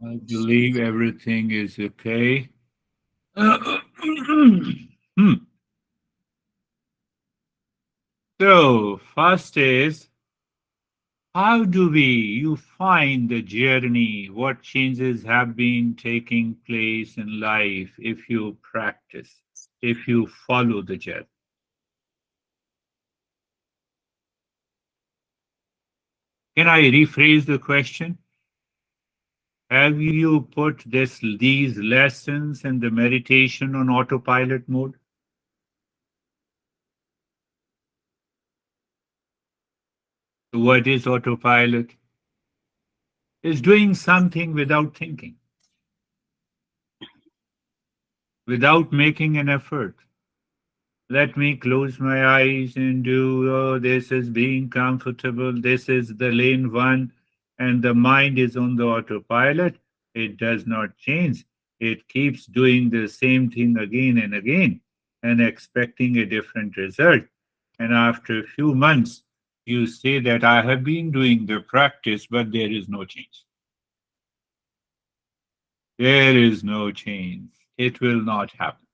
I believe everything is okay. So, first is how do you find the journey? What changes have been taking place in life if you practice, if you follow the journey? Can I rephrase the question? Have you put these lessons and the meditation on autopilot mode? What is autopilot? Is doing something without thinking, without making an effort. Let me close my eyes and do, oh, this is being comfortable. This is the lane one, and the mind is on the autopilot. It does not change. It keeps doing the same thing again and again and expecting a different result. And after a few months, you say that I have been doing the practice, but there is no change. There is no change. It will not happen.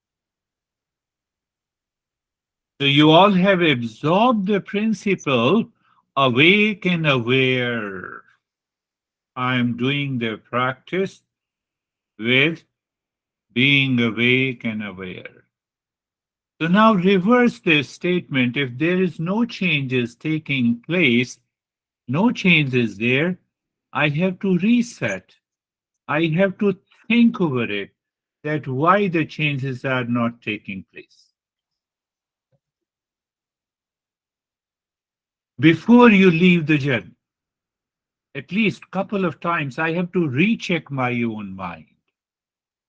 So you all have absorbed the principle awake and aware. I am doing the practice with being awake and aware. So now reverse this statement. If there is no changes taking place, no changes there, I have to reset. I have to think over it that why the changes are not taking place. Before you leave the journey, at least couple of times I have to recheck my own mind.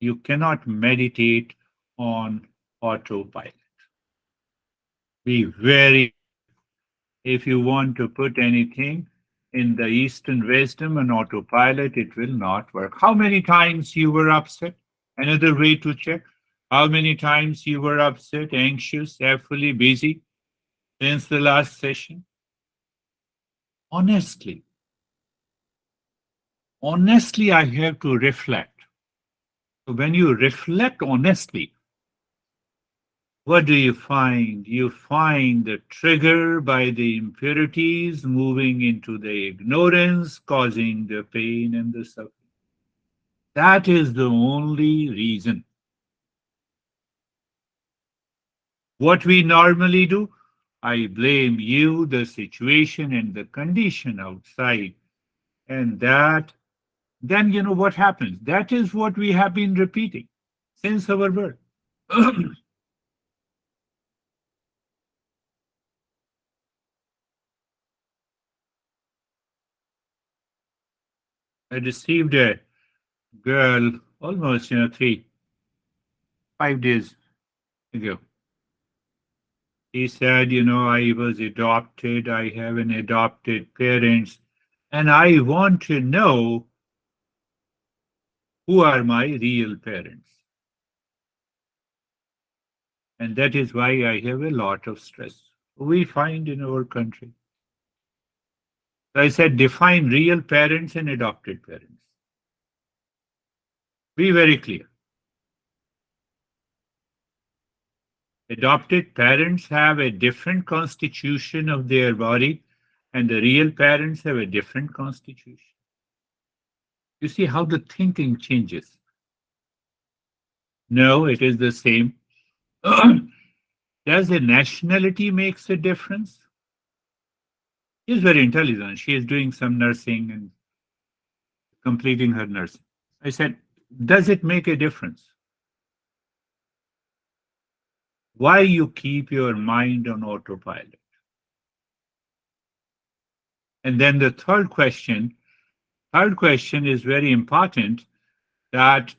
You cannot meditate on autopilot. Be very, if you want to put anything in the Eastern wisdom and autopilot, it will not work. How many times you were upset? Another way to check. How many times you were upset, anxious, fully busy since the last session? Honestly, honestly, I have to reflect. So when you reflect honestly, what do you find? You find the trigger by the impurities moving into the ignorance, causing the pain and the suffering. That is the only reason. What we normally do, I blame you, the situation, and the condition outside. And that, then you know what happens. That is what we have been repeating since our birth. I received a girl almost, 5 days ago. He said, I was adopted, I have an adopted parents, and I want to know who are my real parents. And that is why I have a lot of stress. We find in our country. So I said, define real parents and adopted parents. Be very clear. Adopted parents have a different constitution of their body, and the real parents have a different constitution. You see how the thinking changes. No, it is the same. Does the nationality makes a difference? She's very intelligent. She is doing some nursing and completing her nursing. I said, does it make a difference? Why you keep your mind on autopilot? And then the third question is very important that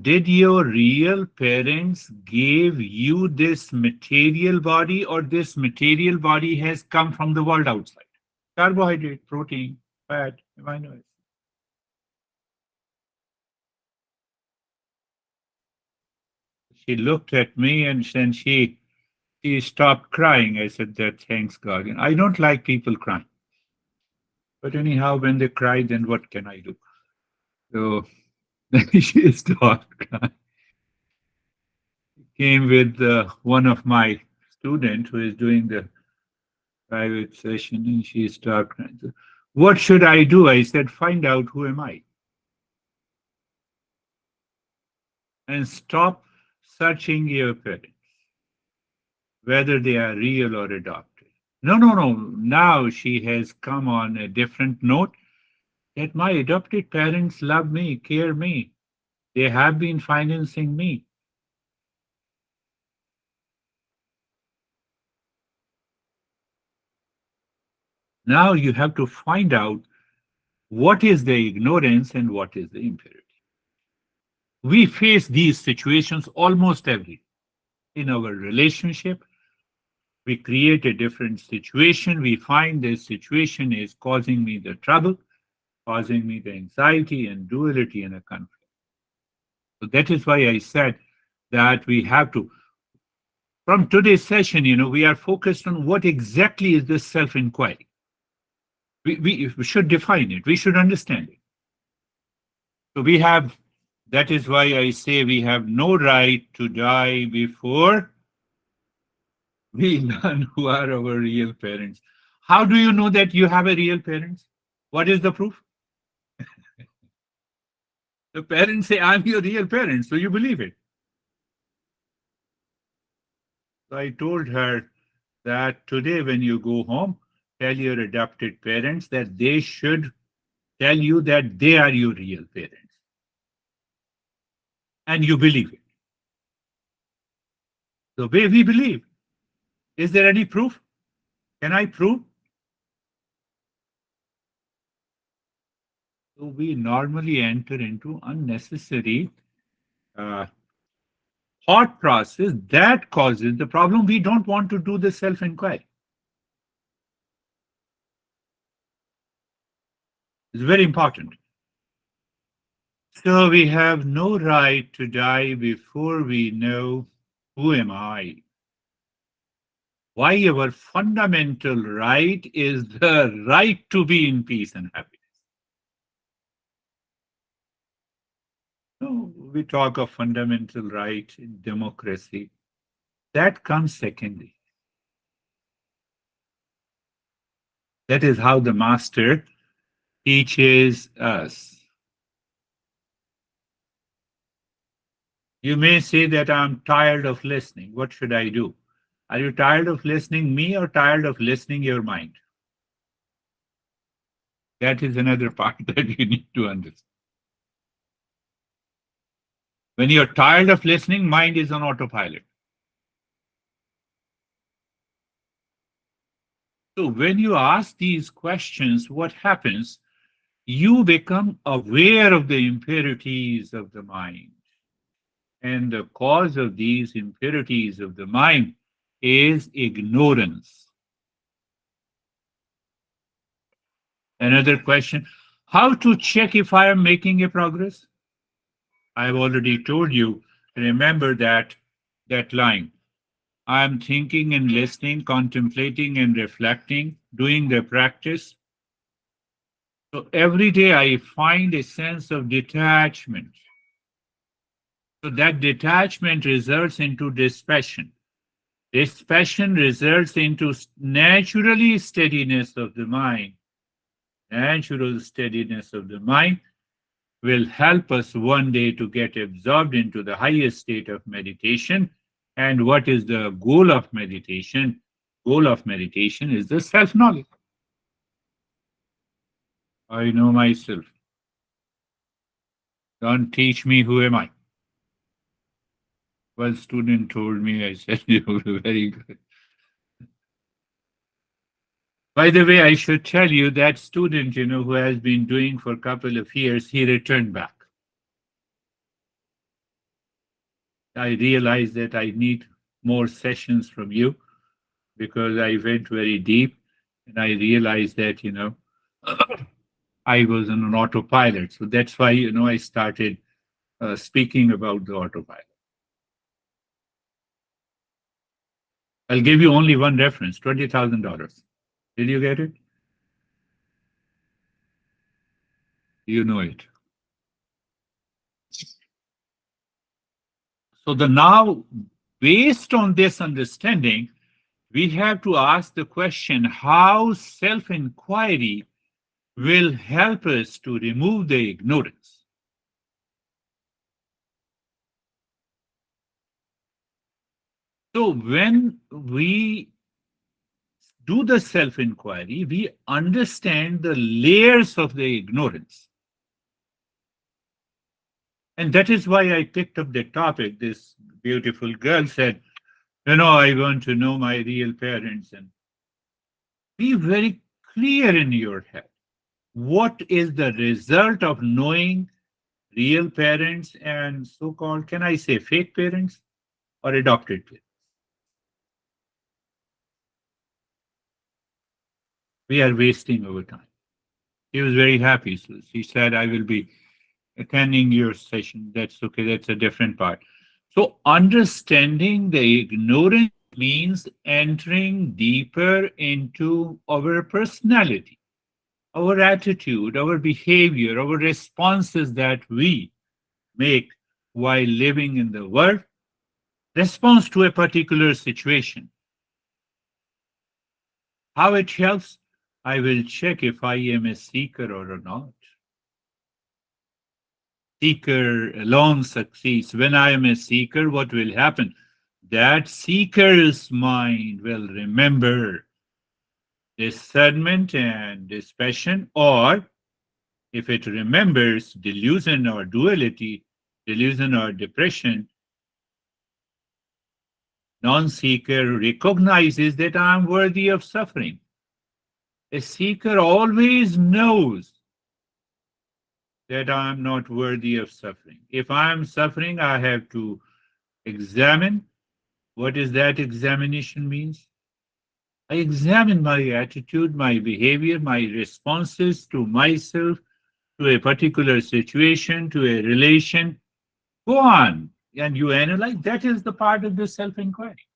did your real parents give you this material body or this material body has come from the world outside? Carbohydrate, protein, fat, amino acids. She looked at me and then she stopped crying. I said that thanks God. And I don't like people crying. But anyhow, when they cry, then what can I do? So she stopped. Came with one of my students who is doing the private session, and she stopped. What should I do? I said, find out who am I, and stop searching your parents, whether they are real or adopted. No, no, no. Now she has come on a different note that my adopted parents love me, care me. They have been financing me. Now you have to find out what is the ignorance and what is the impurity. We face these situations almost every day. In our relationship. We create a different situation. We find this situation is causing me the trouble, causing me the anxiety and duality and a conflict. So that is why I said that we have to, from today's session, we are focused on what exactly is this self inquiry. We should define it, we should understand it. So we have, that is why I say we have no right to die before we learn who are our real parents. How do you know that you have a real parents? What is the proof? The parents say, I'm your real parent, so you believe it. So I told her that today, when you go home, tell your adopted parents that they should tell you that they are your real parents. And you believe it. The way we believe. Is there any proof? Can I prove? So we normally enter into unnecessary uh, thought process that causes the problem. We don't want to do the self inquiry. It's very important. So we have no right to die before we know who am I. Why our fundamental right is the right to be in peace and happiness. No, we talk of fundamental right in democracy. That comes secondary. That is how the master teaches us. You may say that I'm tired of listening. What should I do? Are you tired of listening me or tired of listening your mind? That is another part that you need to understand. When you're tired of listening, mind is on autopilot. So when you ask these questions, what happens? You become aware of the impurities of the mind. And the cause of these impurities of the mind is ignorance. Another question, how to check if I am making a progress? I've already told you, remember that line. I'm thinking and listening, contemplating and reflecting, doing the practice. So every day I find a sense of detachment. So that detachment results into dispassion. Dispassion results into naturally steadiness of the mind. Natural steadiness of the mind will help us one day to get absorbed into the highest state of meditation. And what is the goal of meditation? Goal of meditation is the self-knowledge. I know myself. Don't teach me who am I. One student told me, I said, you were very good. By the way, I should tell you that student, who has been doing for a couple of years, he returned back. I realized that I need more sessions from you because I went very deep and I realized that, I was on an autopilot. So that's why, I started speaking about the autopilot. I'll give you only one reference, $20,000. Did you get it? You know it. So the now, based on this understanding, we have to ask the question how self-inquiry will help us to remove the ignorance. So when we do the self-inquiry, we understand the layers of the ignorance. And that is why I picked up the topic. This beautiful girl said, I want to know my real parents. And be very clear in your head. What is the result of knowing real parents and so-called, can I say, fake parents or adopted parents? We are wasting our time. She was very happy. So she said, I will be attending your session. That's okay. That's a different part. So understanding the ignorance means entering deeper into our personality, our attitude, our behavior, our responses that we make while living in the world, response to a particular situation. How it helps? I will check if I am a seeker or not. Seeker alone succeeds. When I am a seeker, what will happen? That seeker's mind will remember discernment and dispassion, or if it remembers delusion or duality, delusion or depression, non-seeker recognizes that I am worthy of suffering. A seeker always knows that I am not worthy of suffering. If I am suffering, I have to examine. What is that examination means? I examine my attitude, my behavior, my responses to myself, to a particular situation, to a relation. Go on. And you analyze. That is the part of the self-inquiry.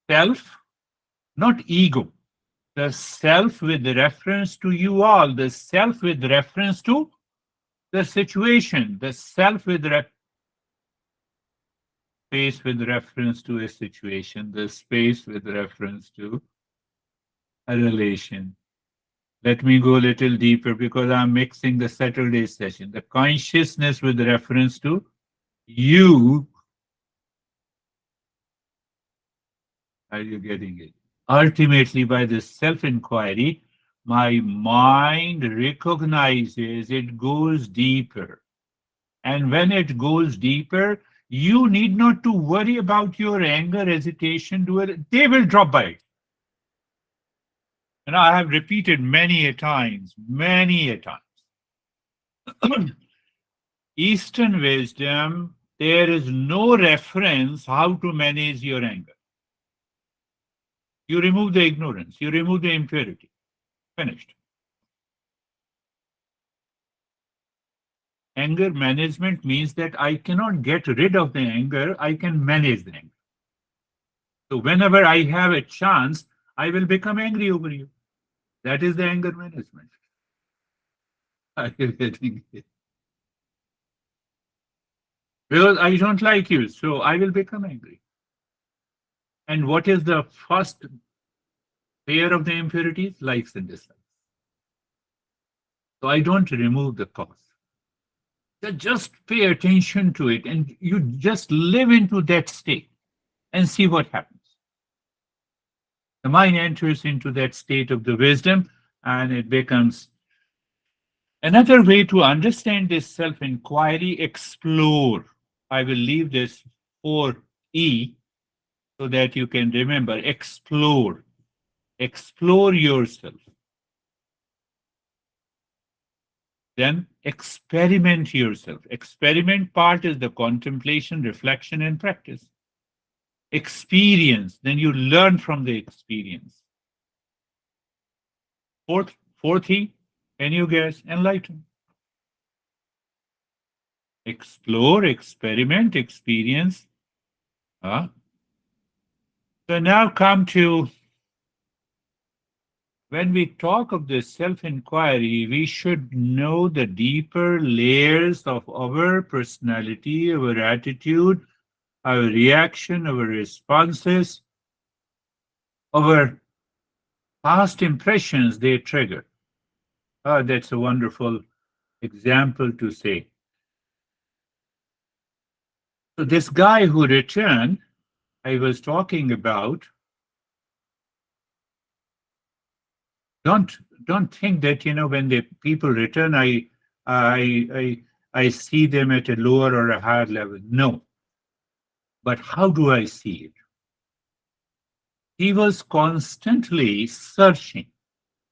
Self, not ego. The self with reference to you all, the self with reference to the situation, the self with space with reference to a situation, the space with reference to a relation. Let me go a little deeper because I'm mixing the Saturday session. The consciousness with reference to you. Are you getting it? Ultimately, by this self inquiry, my mind recognizes it goes deeper. And when it goes deeper, you need not to worry about your anger, hesitation, they will drop by. And I have repeated many a times, many a times. Eastern wisdom, there is no reference how to manage your anger. You remove the ignorance, you remove the impurity. Finished. Anger management means that I cannot get rid of the anger, I can manage the anger. So whenever I have a chance, I will become angry over you. That is the anger management. Are you getting it? Because I don't like you, so I will become angry. And what is the first pair of the impurities? Likes and dislikes. So I don't remove the cause. Just pay attention to it and you just live into that state and see what happens. The mind enters into that state of the wisdom and it becomes another way to understand this self inquiry. Explore. I will leave this for E so that you can remember. Explore. Explore yourself. Then experiment yourself. Experiment part is the contemplation, reflection, and practice. Experience, then you learn from the experience. Fourth E, can you guess? Enlighten. Explore, experiment, experience. So now come to When we talk of this self inquiry, we should know the deeper layers of our personality, our attitude, our reaction, our responses, our past impressions they trigger. Ah, that's a wonderful example to say. So, this guy who returned, I was talking about, don't don't think that when the people return, I I see them at a lower or a higher level. No, but how do I see it? He was constantly searching.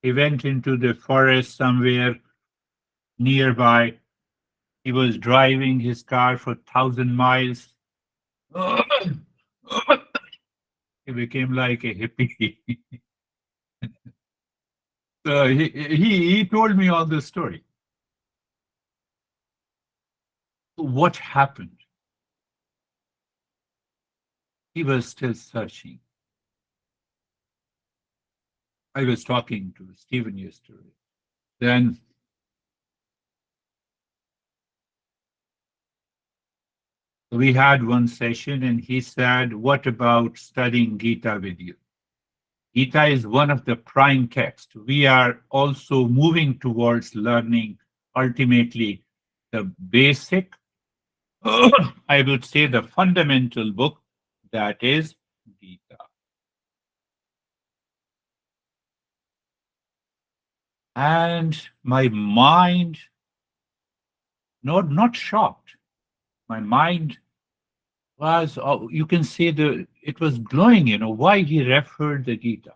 He went into the forest somewhere nearby. He was driving his car for 1,000 miles. He became like a hippie. So he told me all the story. What happened? He was still searching. I was talking to Stephen yesterday. Then we had one session and he said, what about studying Gita with you? Gita is one of the prime texts. We are also moving towards learning ultimately the basic, I would say the fundamental book that is Gita. And my mind, not shocked, my mind was, you can say it was glowing, why he referred the Gita.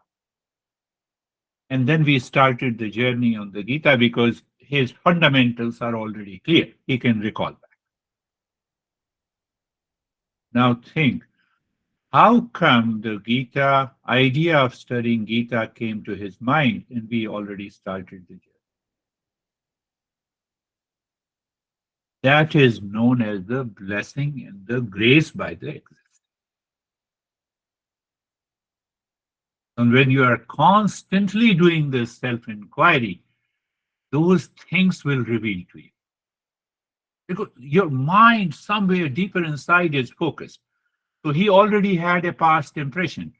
And then we started the journey on the Gita because his fundamentals are already clear. He can recall back. Now think, how come the Gita, idea of studying Gita came to his mind and we already started the journey? That is known as the blessing and the grace by the existence. And when you are constantly doing this self-inquiry, those things will reveal to you. Because your mind somewhere deeper inside is focused. So he already had a past impression.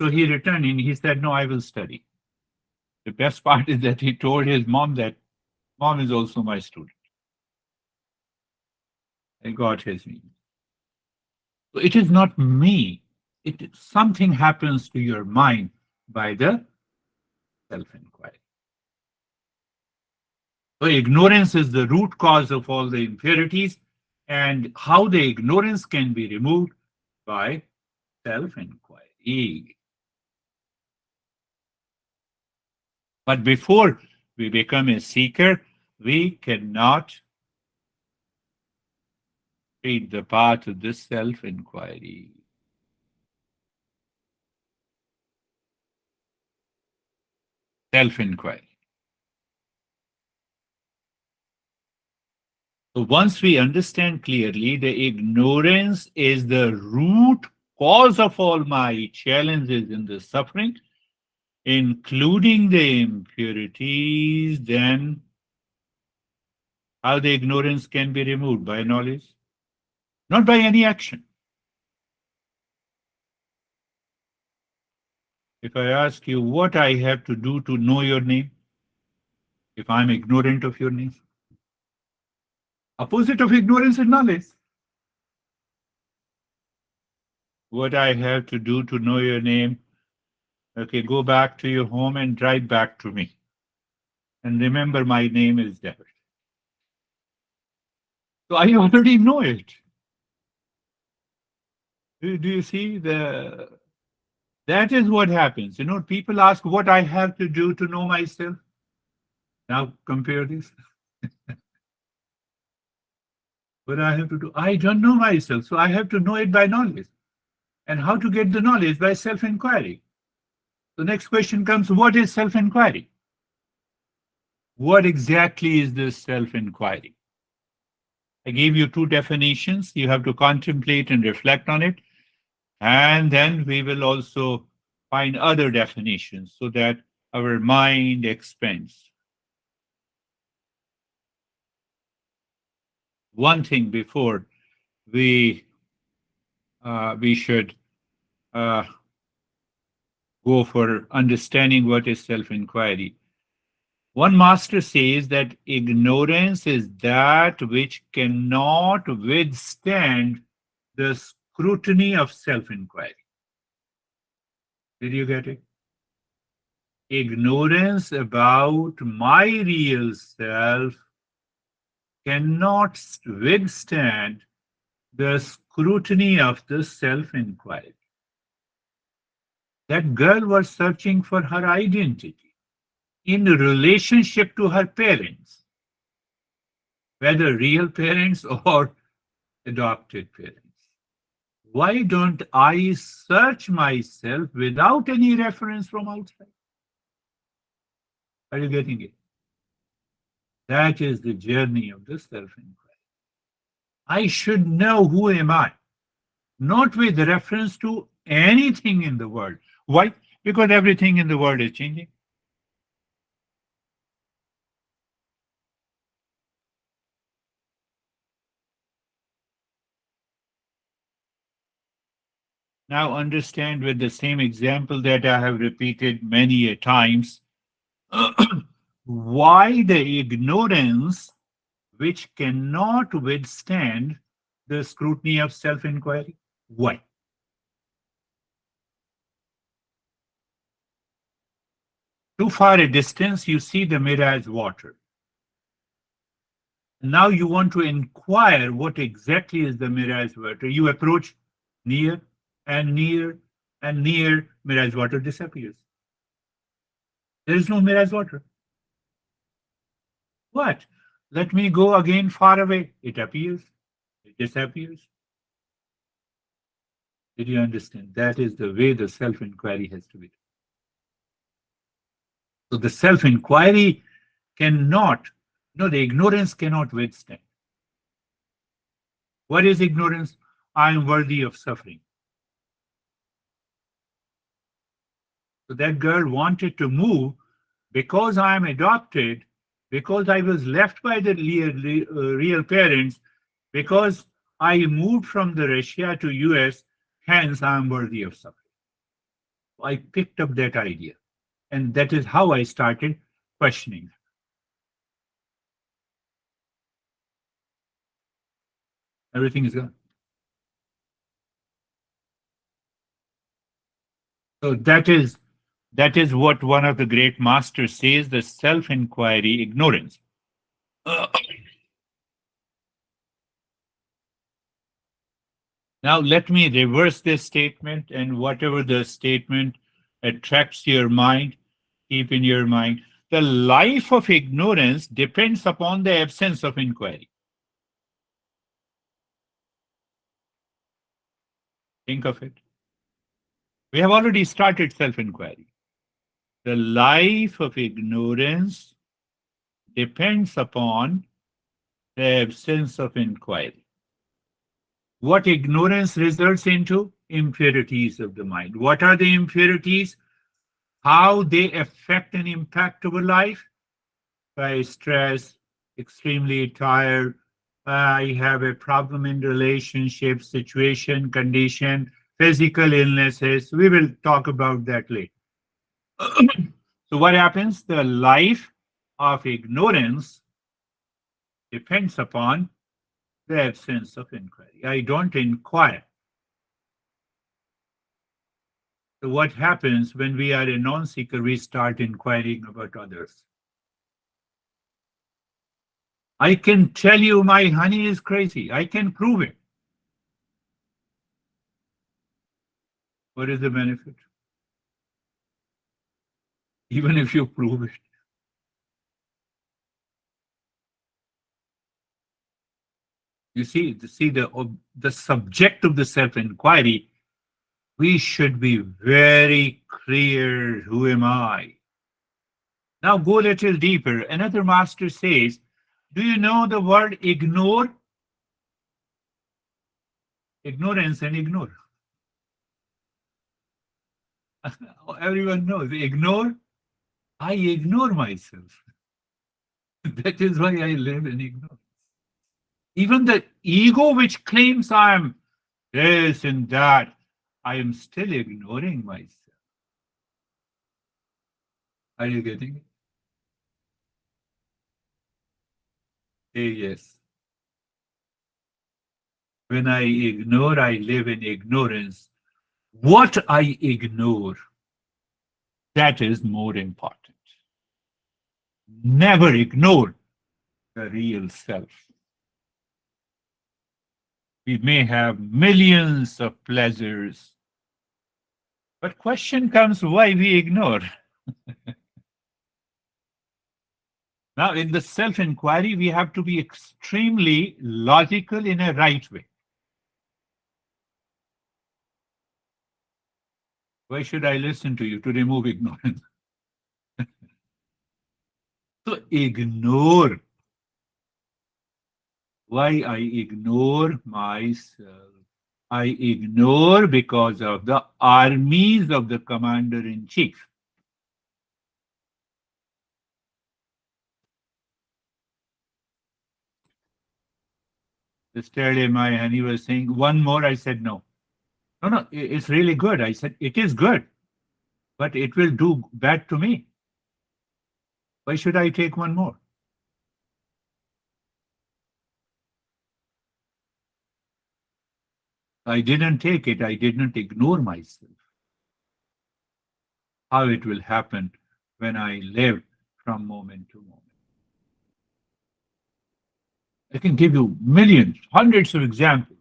So he returned and he said, no, I will study. The best part is that he told his mom that mom is also my student. I got his name. So it is not me. Something happens to your mind by the self-inquiry. So ignorance is the root cause of all the impurities, and how the ignorance can be removed by self-inquiry. But before we become a seeker, we cannot treat the path of this self-inquiry. Self-inquiry. So once we understand clearly, the ignorance is the root cause of all my challenges in the suffering, including the impurities, then how the ignorance can be removed by knowledge, not by any action. If I ask you what I have to do to know your name, if I'm ignorant of your name, opposite of ignorance is knowledge. What I have to do to know your name, okay, go back to your home and drive back to me. And remember, my name is David. So I already know it. Do you see that is what happens. People ask what I have to do to know myself. Now compare this. What I have to do, I don't know myself. So I have to know it by knowledge. And how to get the knowledge? By self-inquiry. The next question comes, what is self-inquiry? What exactly is this self-inquiry? I gave you two definitions. You have to contemplate and reflect on it. And then we will also find other definitions so that our mind expands. One thing before we we should uh, go for understanding what is self-inquiry. One master says that ignorance is that which cannot withstand the scrutiny of self-inquiry. Did you get it? Ignorance about my real self cannot withstand the scrutiny of the self-inquiry. That girl was searching for her identity in relationship to her parents, whether real parents or adopted parents. Why don't I search myself without any reference from outside? Are you getting it? That is the journey of the self-inquiry. I should know who am I, not with reference to anything in the world. Why? Because everything in the world is changing. Now understand with the same example that I have repeated many a times why the ignorance which cannot withstand the scrutiny of self-inquiry. Why? Too far a distance, you see the mirage water. Now you want to inquire what exactly is the mirage water. You approach near and near and near, mirage water disappears. There is no mirage water. What? Let me go again far away. It appears. It disappears. Did you understand? That is the way the self inquiry has to be. So the self inquiry cannot, no, the ignorance cannot withstand. What is ignorance? I am worthy of suffering. So that girl wanted to move because I am adopted, because I was left by the real parents, because I moved from the Russia to US, hence I am worthy of suffering. I picked up that idea. And that is how I started questioning. Everything is gone. So that is what one of the great masters says, the self-inquiry ignorance. Now let me reverse this statement, and whatever the statement attracts your mind, keep in your mind. The life of ignorance depends upon the absence of inquiry. Think of it. We have already started self-inquiry. The life of ignorance depends upon the absence of inquiry. What ignorance results into? Impurities of the mind. What are the impurities? How they affect and impact our life? By stress, extremely tired, I have a problem in relationship, situation, condition, physical illnesses. We will talk about that later. So what happens? The life of ignorance depends upon the absence of inquiry. I don't inquire. So what happens when we are a non-seeker? We start inquiring about others. I can tell you my honey is crazy. I can prove it. What is the benefit? Even if you prove it. You see the subject of the self-inquiry, we should be very clear, who am I? Now go a little deeper. Another master says, do you know the word ignore? Ignorance and ignore. Everyone knows. Ignore I ignore myself. That is why I live in ignorance. Even the ego which claims I am this and that, I am still ignoring myself. Are you getting it? Say yes. When I ignore, I live in ignorance. What I ignore, that is more important. Never ignore the real self. We may have millions of pleasures, but question comes why we ignore. Now, in the self inquiry, we have to be extremely logical in a right way. Why should I listen to you to remove ignorance? So, ignore. Why I ignore myself? I ignore because of the armies of the commander in chief. Yesterday, my honey was saying, one more. I said, no. No, no, it's really good. I said, it is good, but it will do bad to me. Why should I take one more? I didn't take it. I didn't ignore myself. How it will happen when I live from moment to moment. I can give you millions, hundreds of examples.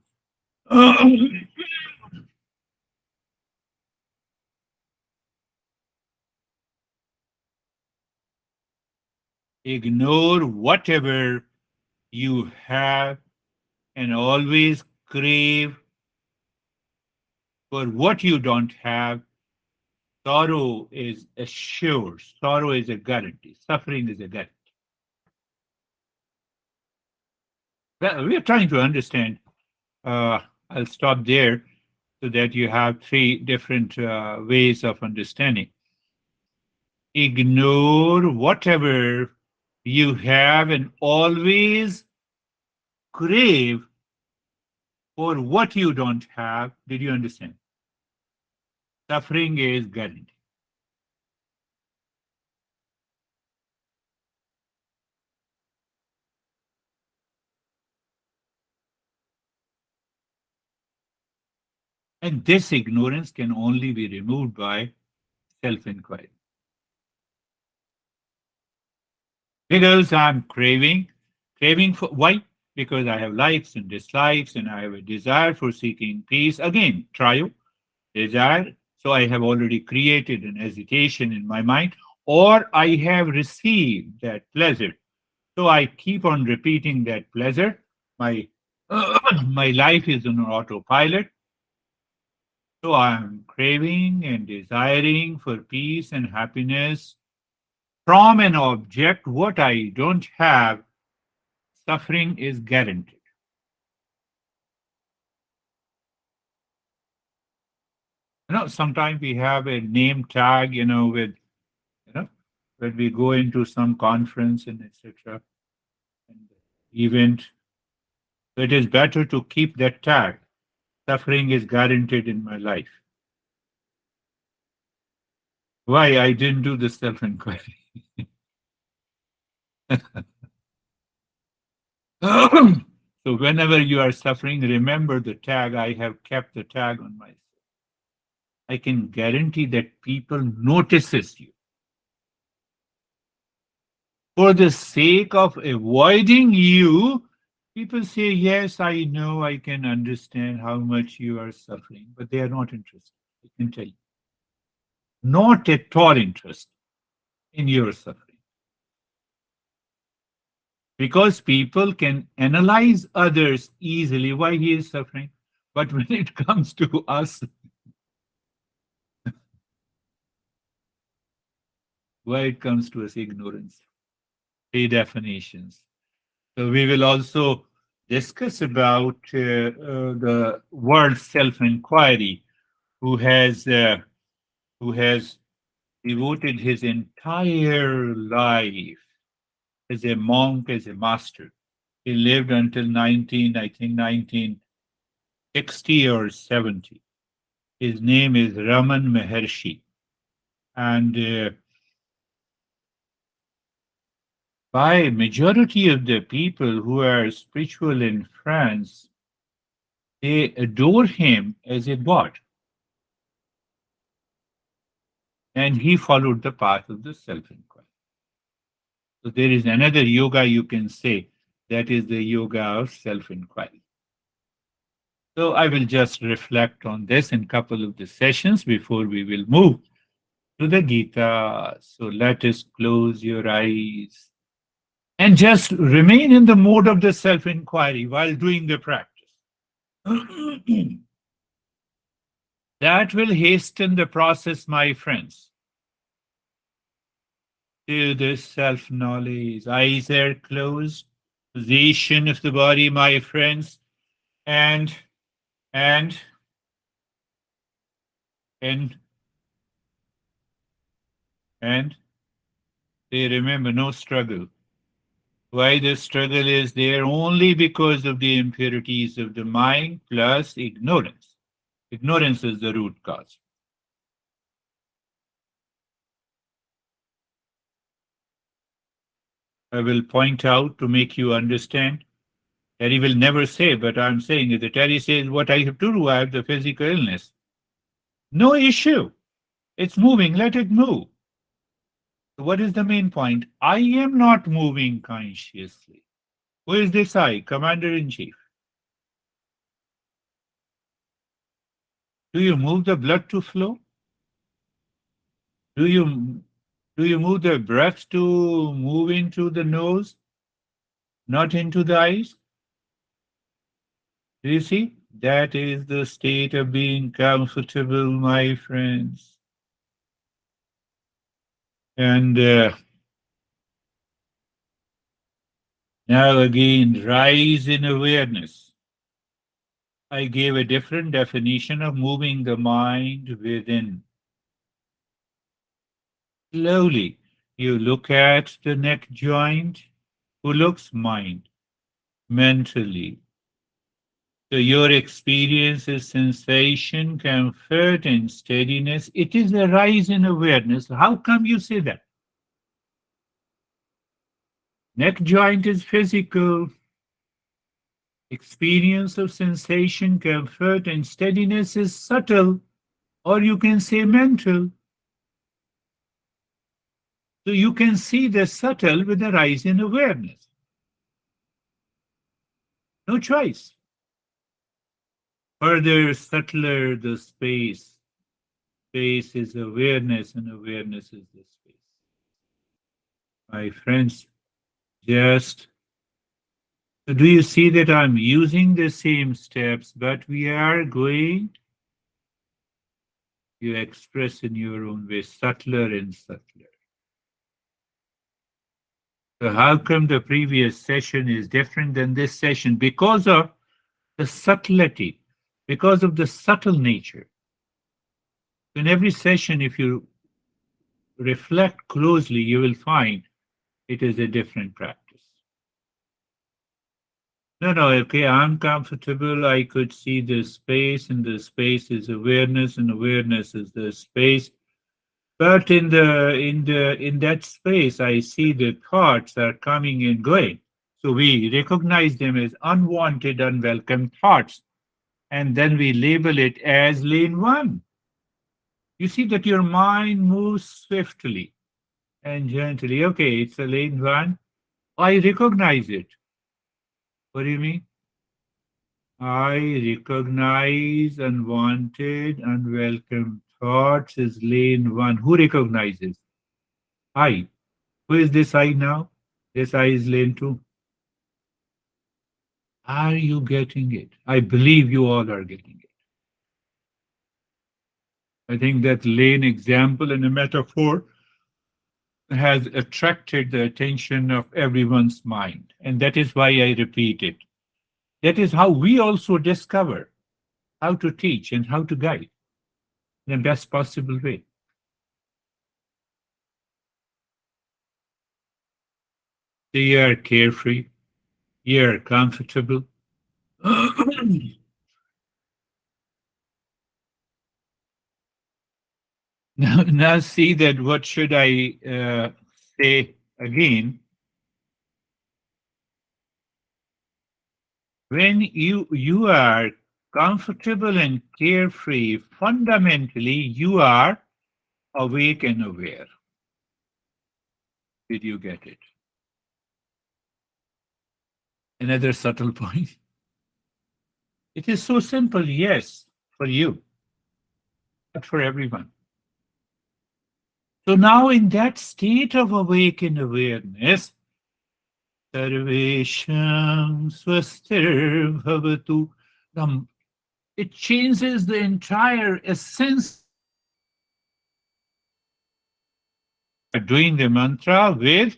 Ignore whatever you have and always crave for what you don't have. Sorrow is assured. Sorrow is a guarantee. Suffering is a guarantee. Well, we are trying to understand. Uh, I'll stop there so that you have three different ways of understanding. Ignore whatever you have and always crave for what you don't have. Did you understand? Suffering is guaranteed. And this ignorance can only be removed by self inquiry. Because I'm craving for why? Because I have likes and dislikes and I have a desire for seeking peace. Again, trial, desire. So I have already created an hesitation in my mind, or I have received that pleasure. So I keep on repeating that pleasure. My my life is on autopilot. So I'm craving and desiring for peace and happiness from an object what I don't have. Suffering is guaranteed. Sometimes we have a name tag, with, when we go into some conference and etc. and event. So it is better to keep that tag. Suffering is guaranteed in my life. Why I didn't do the self inquiry? So whenever you are suffering, remember the tag. I have kept the tag on myself. I can guarantee that people notices you. For the sake of avoiding you, people say, yes, I know, I can understand how much you are suffering, but they are not interested. I can tell you. Not at all interested in your suffering. Because people can analyze others easily why he is suffering. But when it comes to us, why it comes to us, ignorance. Three definitions. So we will also discuss about the word self-inquiry, who has devoted his entire life as a monk, as a master. He lived until 1960 or 70. His name is Raman Maharshi. And by majority of the people who are spiritual in France, they adore him as a god. And he followed the path of the self-inquiry. So there is another yoga you can say, that is the yoga of self-inquiry. So I will just reflect on this in a couple of the sessions before we will move to the Gita. So let us close your eyes and just remain in the mode of the self-inquiry while doing the practice. That will hasten the process, my friends, to the self-knowledge. Eyes are closed, position of the body, my friends, and and and and they remember no struggle. Why the struggle is there? Only because of the impurities of the mind plus ignorance. Ignorance is the root cause. I will point out to make you understand. Terry will never say, but I'm saying if the Terry says what I have to do, I have the physical illness. No issue. It's moving, let it move. What is the main point? I am not moving consciously. Who is this I? Commander in Chief. Do you move the blood to flow? Do you move the breath to move into the nose, not into the eyes? Do you see? That is the state of being comfortable, my friends. And now again, rise in awareness. I gave a different definition of moving the mind within. Slowly, you look at the neck joint. Who looks? Mind. Mentally. So your experience is sensation, comfort, and steadiness. It is a rise in awareness. How come you say that? Neck joint is physical. Experience of sensation, comfort, and steadiness is subtle, or you can say mental. So you can see the subtle with a rise in awareness. No choice. Further, subtler the space. Space is awareness, and awareness is the space. My friends, just do you see that I'm using the same steps, but we are going, you express in your own way, subtler and subtler. So how come the previous session is different than this session? Because of the subtlety, because of the subtle nature. In every session, if you reflect closely, you will find it is a different practice. No, no, okay, I'm comfortable. I could see the space, and the space is awareness, and awareness is the space. But in that space, I see the thoughts are coming and going. So we recognize them as unwanted, unwelcome thoughts, and then we label it as lane one. You see that your mind moves swiftly and gently. Okay, it's a lane one. I recognize it. What do you mean? I recognize unwanted, unwelcome thoughts as lane one. Who recognizes? I. Who is this I now? This I is lane two. Are you getting it? I believe you all are getting it. I think that lane example and a metaphor has attracted the attention of everyone's mind. And that is why I repeat it. That is how we also discover how to teach and how to guide in the best possible way. So you are carefree, you are comfortable. Now see that what should I say again? When you are comfortable and carefree, fundamentally you are awake and aware. Did you get it? Another subtle point. It is so simple, yes, for you, but for everyone. So now in that state of awakened awareness, Sarvesham Swastir Bhavatu, it changes the entire essence. Doing the mantra with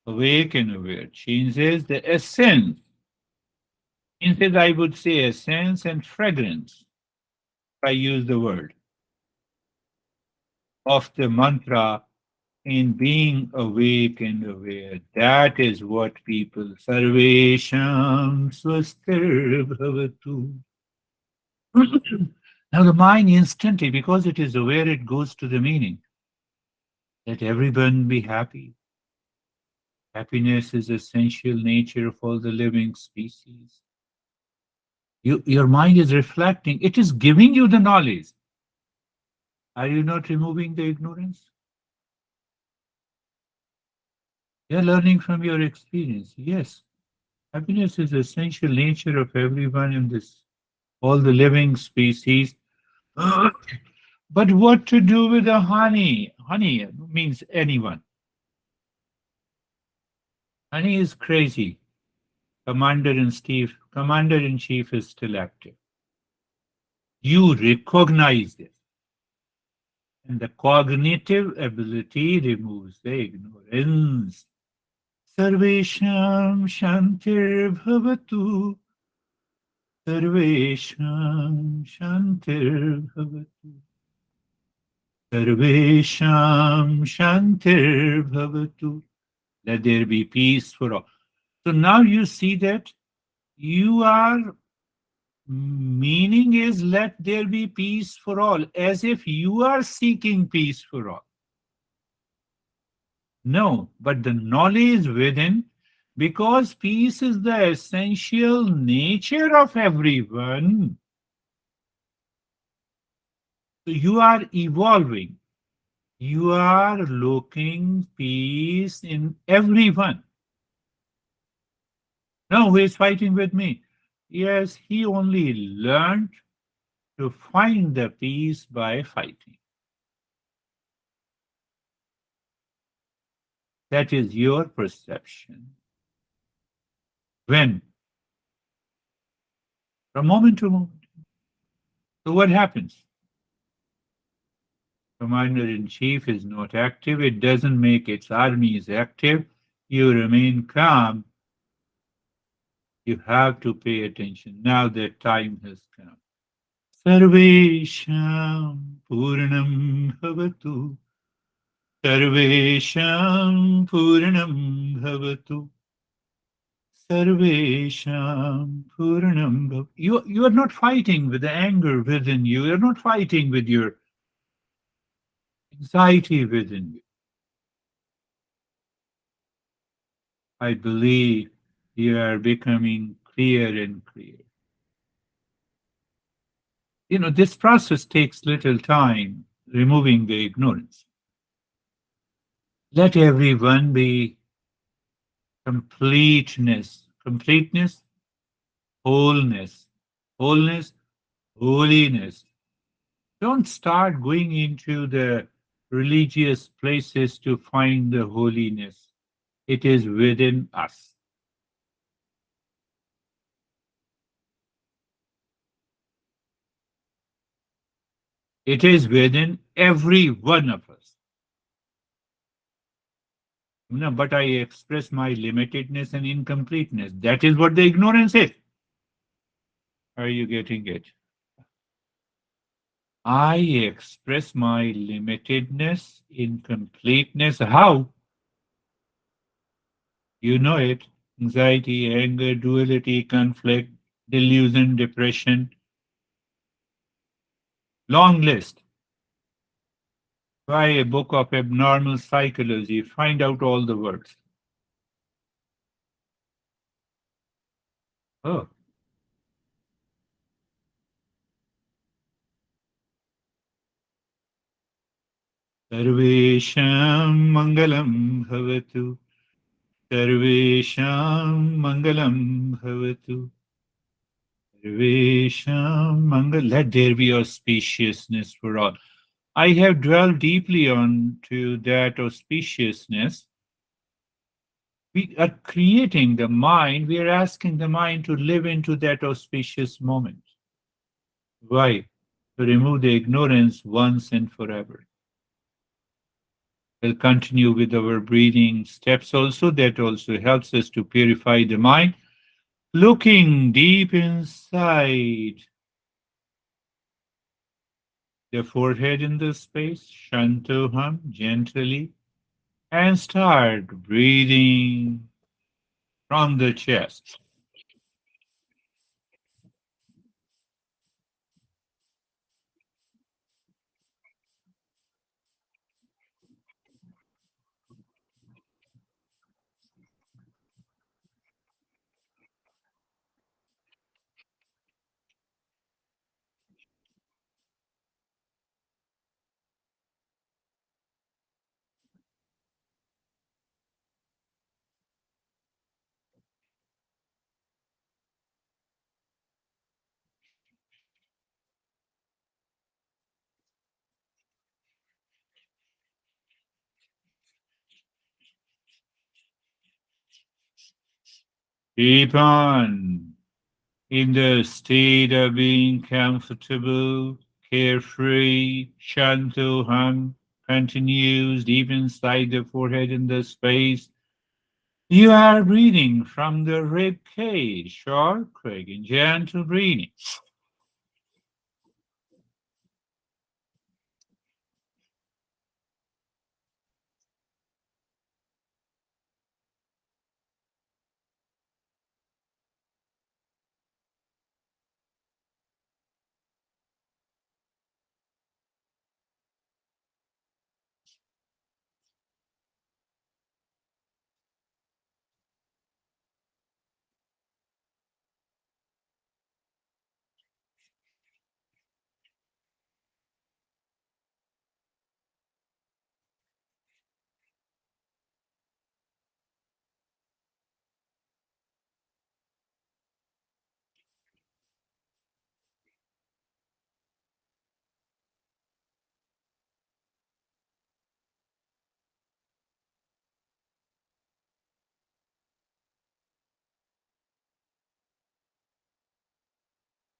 awake and aware changes the essence. Instead, I would say essence and fragrance, if I use the word, of the mantra in being awake and aware. That is what people Sarvesham Swastir Bhavatu. Now the mind instantly, because it is aware, it goes to the meaning. Let everyone be happy. Happiness is essential nature of all the living species. Your mind is reflecting, it is giving you the knowledge. Are you not removing the ignorance? You're learning from your experience. Yes, happiness is the essential nature of everyone in this, all the living species. But what to do with the honey? Honey means anyone. Honey is crazy. Commander in chief is still active. You recognize this. And the cognitive ability removes the ignorance. Sarvesham Shantir Bhavatu. Sarvesham Shantir Bhavatu. Sarvesham Shantir Bhavatu. Let there be peace for all. So now you see that you are, meaning is let there be peace for all, as if you are seeking peace for all. No, but the knowledge within, because peace is the essential nature of everyone. So you are evolving. You are looking peace in everyone. No, who is fighting with me? Yes, he only learned to find the peace by fighting. That is your perception. When? From moment to moment. So what happens? Commander in chief is not active. It doesn't make its armies active. You remain calm. You have to pay attention. Now the time has come. Sarvesham Purnam Bhavatu. Sarvesham Purnam Bhavatu. Sarvesham Purnam Bhavatu. You are not fighting with the anger within you. You're not fighting with your anxiety within you. I believe you are becoming clear and clear. This process takes little time, removing the ignorance. Let everyone be completeness, wholeness, holiness. Don't start going into the religious places to find the holiness. It is within us. It is within every one of us. No, but I express my limitedness and incompleteness. That is what the ignorance is. Are you getting it? I express my limitedness, incompleteness. How? You know it. Anxiety, anger, duality, conflict, delusion, depression. Long list. Buy a book of abnormal psychology. Find out all the words. Oh, Sarvesham Mangalam Bhavatu. Sarvesham Mangalam Bhavatu. Sarvesham Mangal. Let there be auspiciousness for all. I have dwelled deeply on to that auspiciousness. We are creating the mind, we are asking the mind to live into that auspicious moment. Why? To remove the ignorance once and forever. We'll continue with our breathing steps also. That also helps us to purify the mind. Looking deep inside the forehead in the space, Shantoham, gently, and start breathing from the chest. Keep on in the state of being comfortable, carefree. Shantoham continues deep inside the forehead in the space. You are breathing from the rib cage, short, quick, and gentle breathing.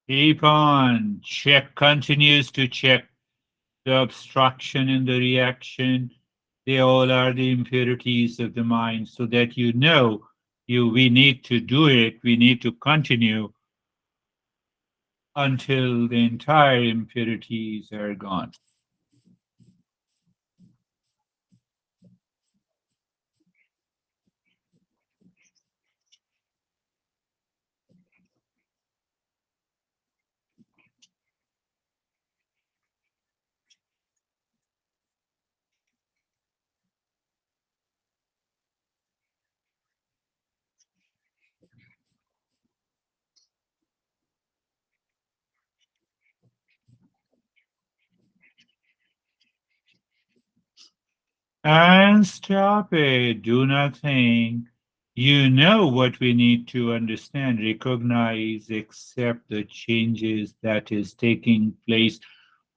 Keep on. Check continues to check the obstruction and the reaction. They all are the impurities of the mind, so that you know we need to do it, we need to continue until the entire impurities are gone. And stop it. Do not think. You know what we need to understand, recognize, accept the changes that is taking place.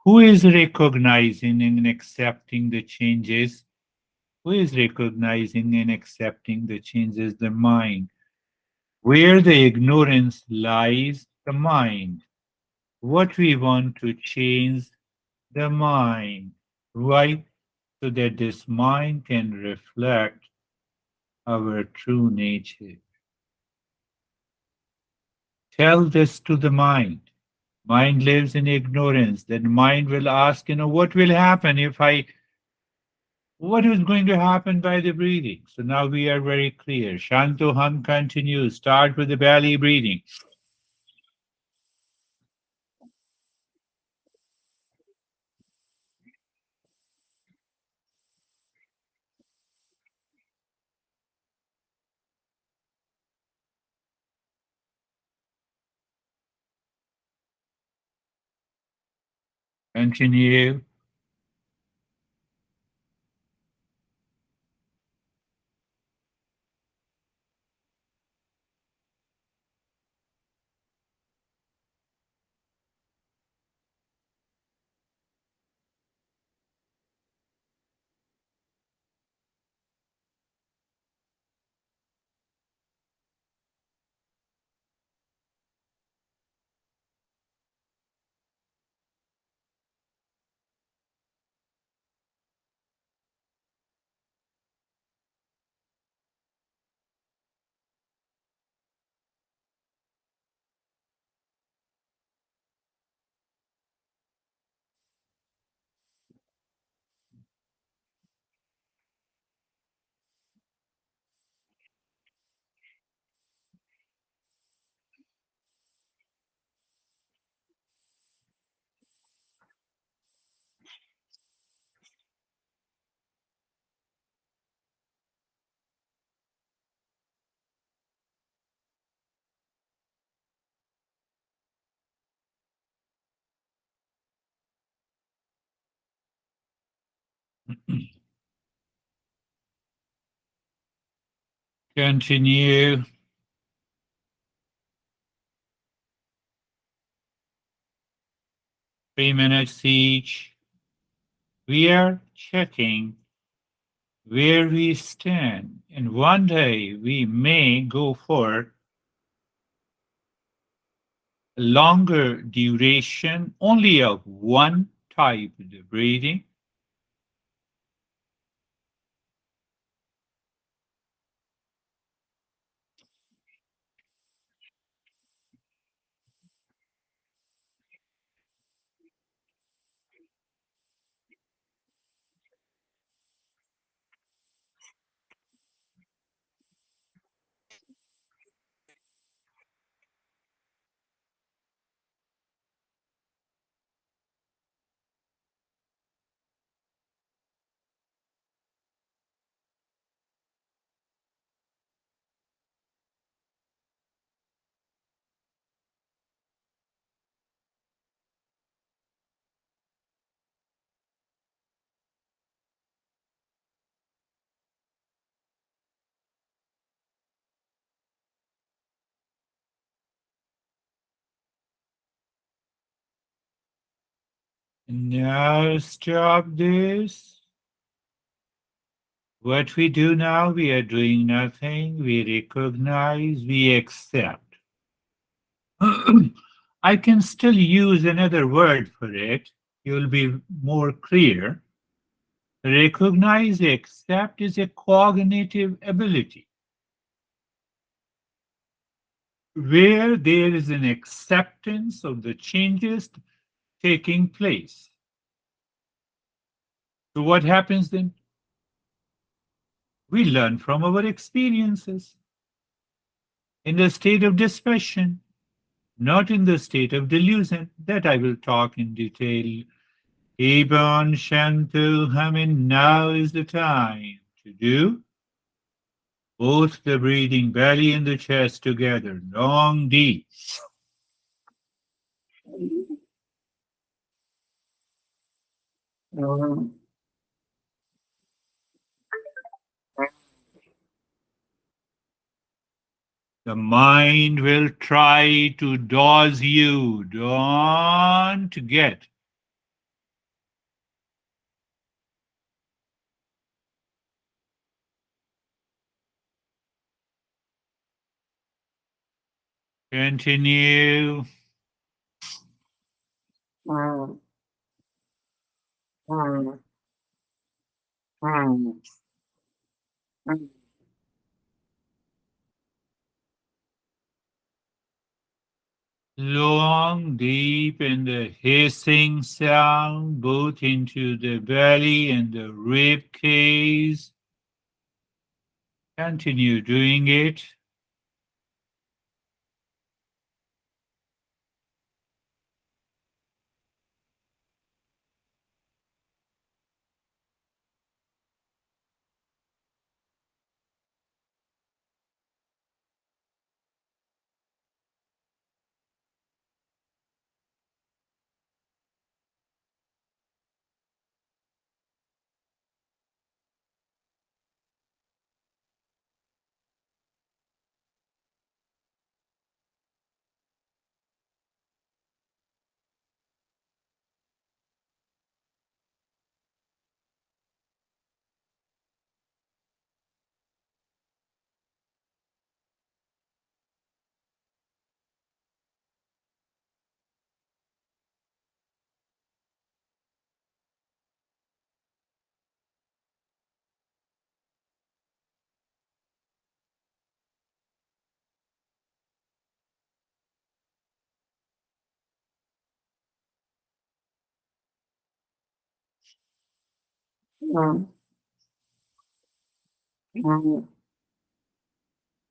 Who is recognizing and accepting the changes? Who is recognizing and accepting the changes? The mind. Where the ignorance lies, the mind. What we want to change, the mind. Why? So that this mind can reflect our true nature. Tell this to the mind. Mind lives in ignorance. Then mind will ask, what will happen if what is going to happen by the breathing? So now we are very clear. Shanto Ham continues. Start with the belly breathing. Continue. Continue. 3 minutes each. We are checking where we stand. And one day we may go for a longer duration only of one type of breathing. Now stop this. What we do now, we are doing nothing. We recognize, we accept. I can still use another word for it. You'll be more clear. Recognize, accept is a cognitive ability where there is an acceptance of the changes taking place. So, what happens then? We learn from our experiences in the state of dispassion, not in the state of delusion. That I will talk in detail. Ebon Shantu Hamin, now is the time to do both the breathing belly and the chest together. Long, deep. The mind will try to dose you. Don't get. Continue. long, deep, and the hissing sound both into the belly and the rib cage. Continue doing it.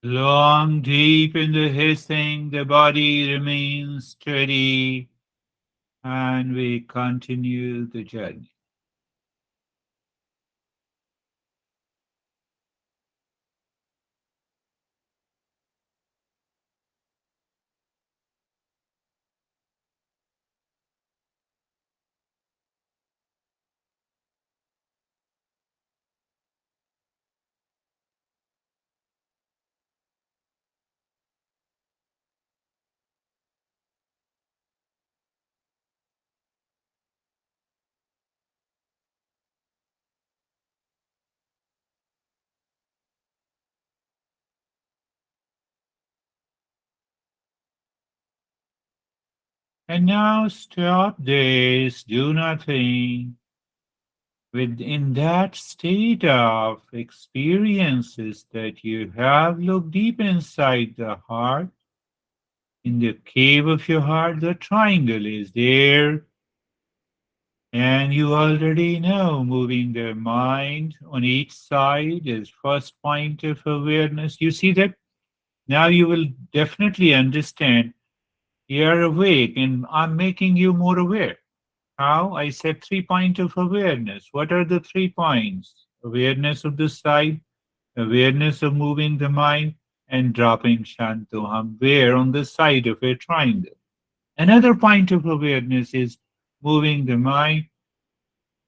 Long, deep in the hissing, the body remains steady, and we continue the journey. And now stop this, do nothing. Within that state of experiences that you have, look deep inside the heart. In the cave of your heart, the triangle is there. And you already know moving the mind on each side is first point of awareness. You see that? Now you will definitely understand you're awake and I'm making you more aware. How? I said 3 point of awareness. What are the 3 points? Awareness of the side, awareness of moving the mind, and dropping Shantoham where on the side of a triangle. Another point of awareness is moving the mind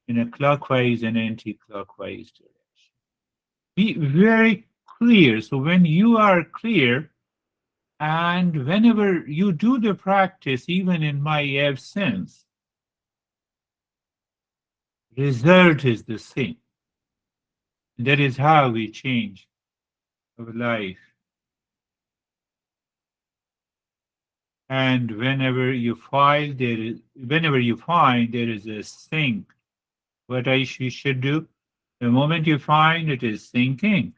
in a clockwise and anti-clockwise direction. Be very clear. So when you are clear, and whenever you do the practice, even in my absence, result is the same. That is how we change our life. And whenever you find there is a sink, what should do, the moment you find it is sinking,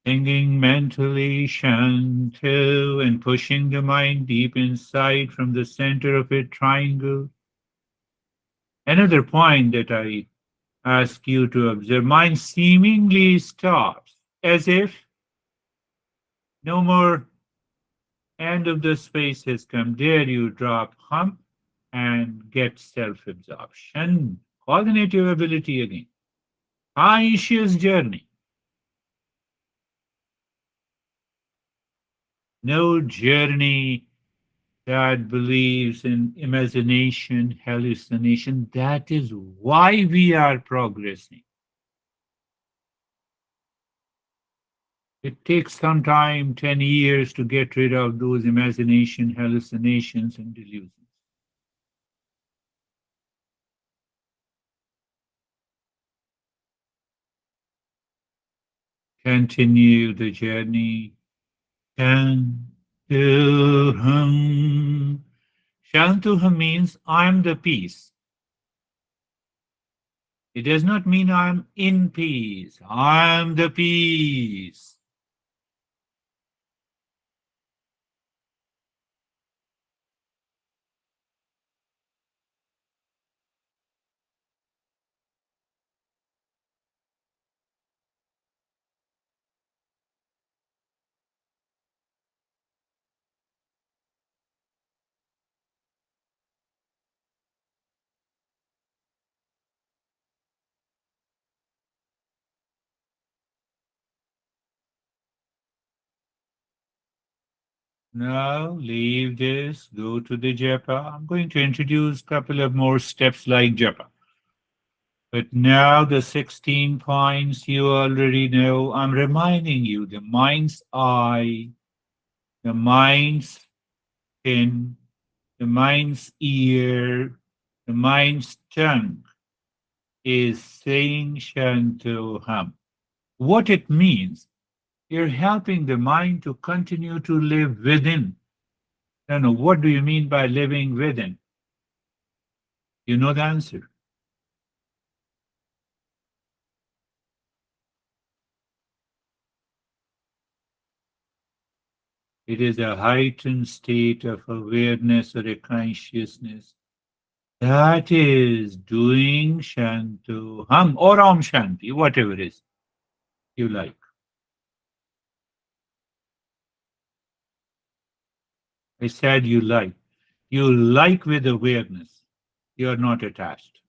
thinking mentally Shanto and pushing the mind deep inside from the center of a triangle. Another point that I ask you to observe, mind seemingly stops as if no more end of the space has come. There you drop hump and get self-absorption. Cognitive ability again. Conscious journey. No journey that believes in imagination, hallucination. That is why we are progressing. It takes some time, 10 years, to get rid of those imagination, hallucinations, and delusions. Continue the journey. Shantuham. Shantuham means I'm the peace. It does not mean I'm in peace. I'm the peace. Now leave this, go to the japa. I'm going to introduce a couple of more steps like japa. But now the 16 points you already know. I'm reminding you the mind's eye, the mind's chin, the mind's ear, the mind's tongue is saying Shantoham. What it means, you're helping the mind to continue to live within. No, what do you mean by living within? You know the answer. It is a heightened state of awareness or a consciousness that is doing Shantoham or Om Shanti, whatever it is you like. I said you like. You like with awareness. You are not attached.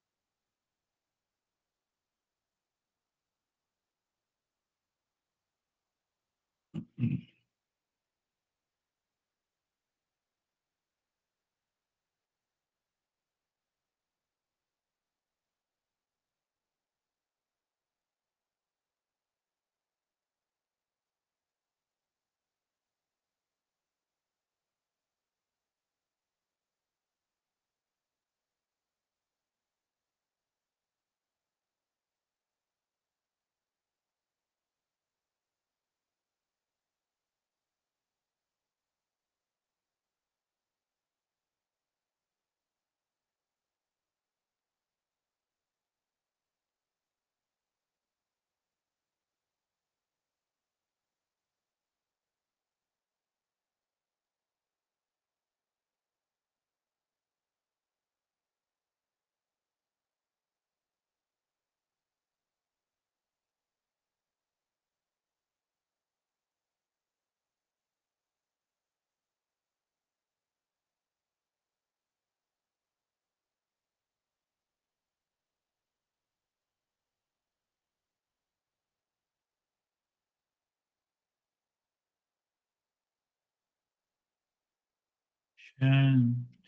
Shantoham,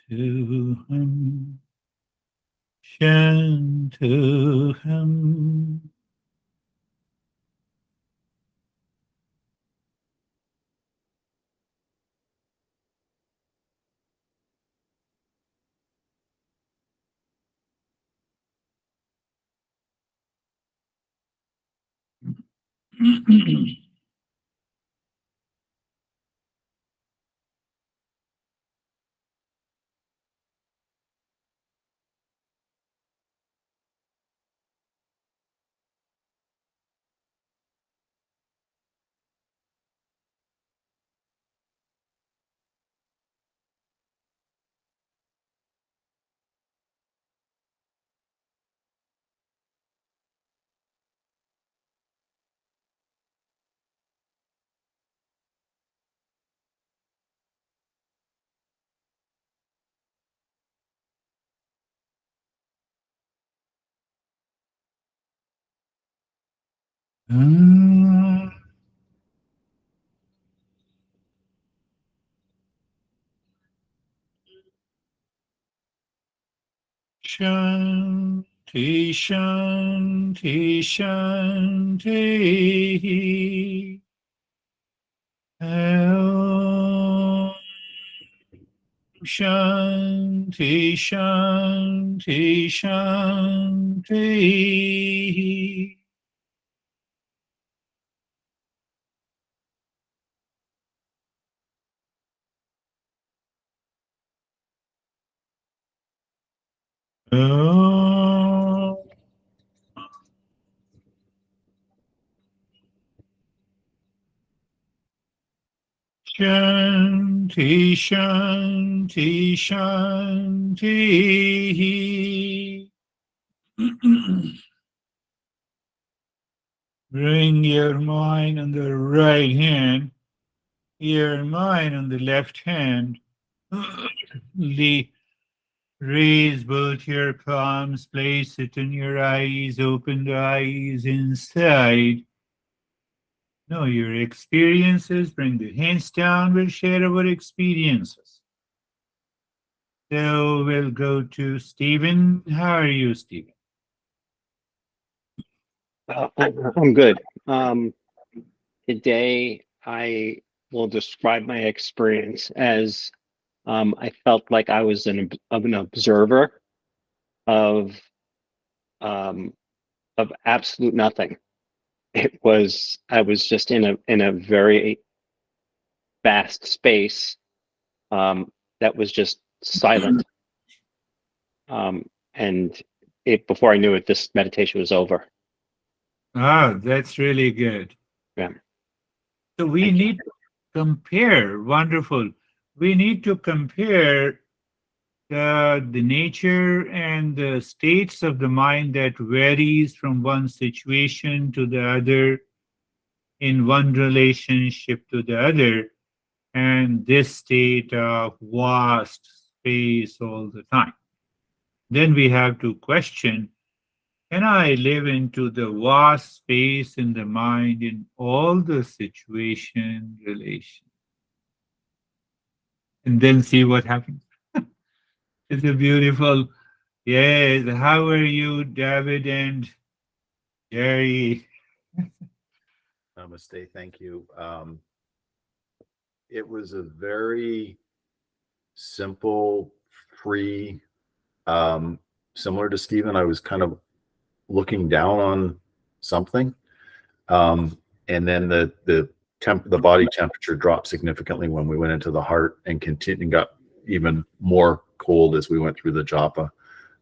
Shantoham. Shanti, Shanti, Shanti. Om Shanti, Shanti, Shanti. Om Shanti, Shanti, Shanti. Bring your mind on the right hand, your mind on the left hand. Raise both your palms, place it in your eyes, open the eyes inside. know your experiences. Bring the hands down. We'll share our experiences. So we'll go to Stephen. How are you, Stephen? I'm good. Today, I will describe my experience as I felt like I was an observer of um, absolute nothing. I was just in a very vast space that was just silent. And before I knew it, this meditation was over. Ah, that's really good. Yeah, So we thank you. need to compare. Wonderful. We need to compare the nature and the states of the mind that varies from one situation to the other, in one relationship to the other, and this state of vast space all the time. Then we have to question, can I live into the vast space in the mind in all the situation, relation, and then see what happens? It's a beautiful, yes. How are you, David and Jerry? Namaste. Thank you. It was a very simple, free, um, similar to Stephen. I was kind of looking down on something, and then the body temperature dropped significantly when we went into the heart, and continued got even more cold as we went through the japa.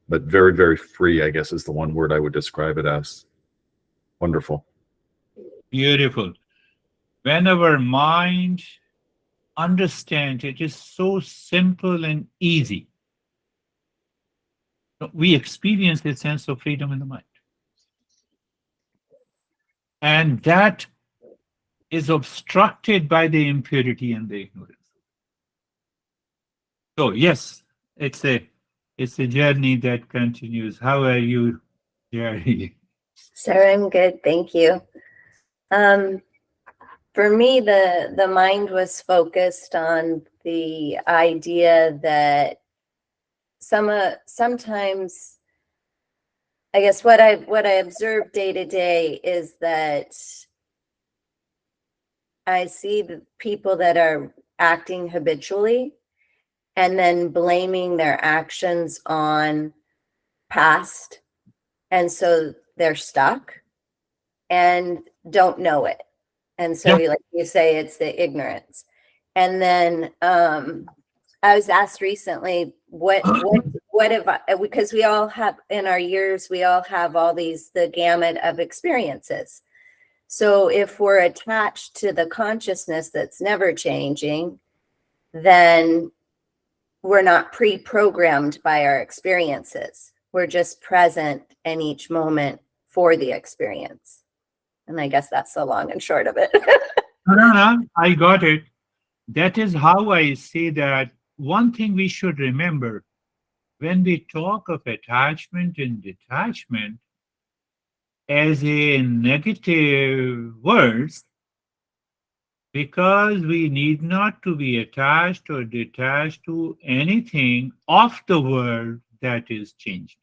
But very, very free, I guess, is the one word I would describe it as. Wonderful. Beautiful. When our mind understands, it is so simple and easy. We experience a sense of freedom in the mind. And that is obstructed by the impurity and the ignorance. So yes, it's a journey that continues. How are you, Jerry? Sarah, I'm good, thank you. For me, the mind was focused on the idea that sometimes, I guess what I observe day to day is that I see the people that are acting habitually and then blaming their actions on past, and so they're stuck and don't know it. And so, Yeah. like you say, it's the ignorance. And then I was asked recently, what if because we all have in our years, we all have all the gamut of experiences. So if we're attached to the consciousness that's never changing, then we're not pre-programmed by our experiences. We're just present in each moment for the experience. And I guess that's the long and short of it. No, I got it. That is how I say that one thing we should remember when we talk of attachment and detachment as a negative words, because we need not to be attached or detached to anything of the world that is changing.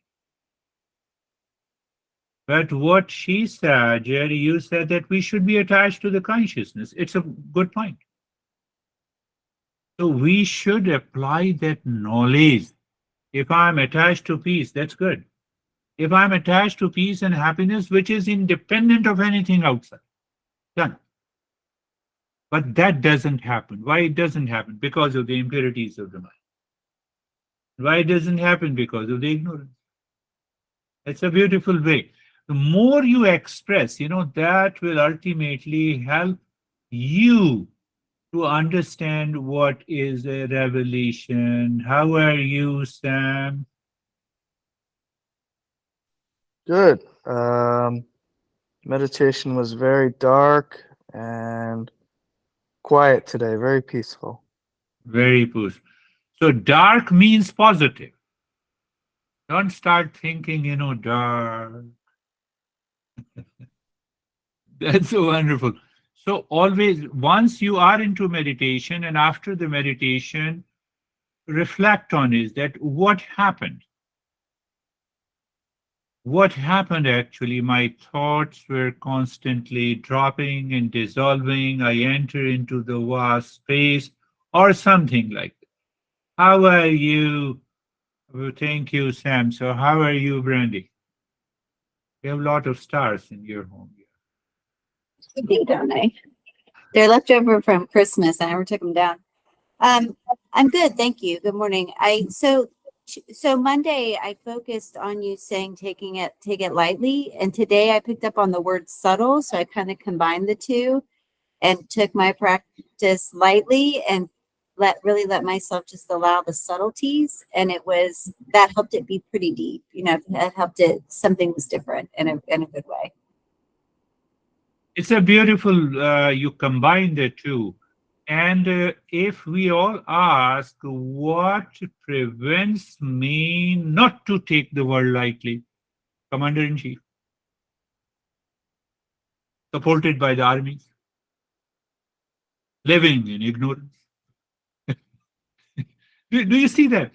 But what she said, Jerry, you said that we should be attached to the consciousness. It's a good point. So we should apply that knowledge. If I'm attached to peace, that's good. If I'm attached to peace and happiness, which is independent of anything outside, done. But that doesn't happen. Why it doesn't happen? Because of the impurities of the mind. Why it doesn't happen? Because of the ignorance. It's a beautiful way. The more you express, that will ultimately help you to understand what is a revelation. How are you, Sam? Good. Meditation was very dark and quiet today, very peaceful. Very good. So dark means positive. Don't start thinking, dark. That's so wonderful. So always, once you are into meditation and after the meditation, reflect on is that what happened? What happened actually? My thoughts were constantly dropping and dissolving. I enter into the vast space or something like that. How are you? Well, thank you, Sam. So how are you, Brandy? You have a lot of stars in your home. They don't I? They're left over from Christmas. I never took them down. I'm good, thank you. Good morning. So Monday I focused on you saying take it lightly, and today I picked up on the word subtle, so I kind of combined the two and took my practice lightly and let myself just allow the subtleties, and that helped it be pretty deep. That helped it something was different in a good way. It's a beautiful, you combine the two. And if we all ask what prevents me not to take the world lightly, Commander in Chief, supported by the armies, living in ignorance. Do you see that?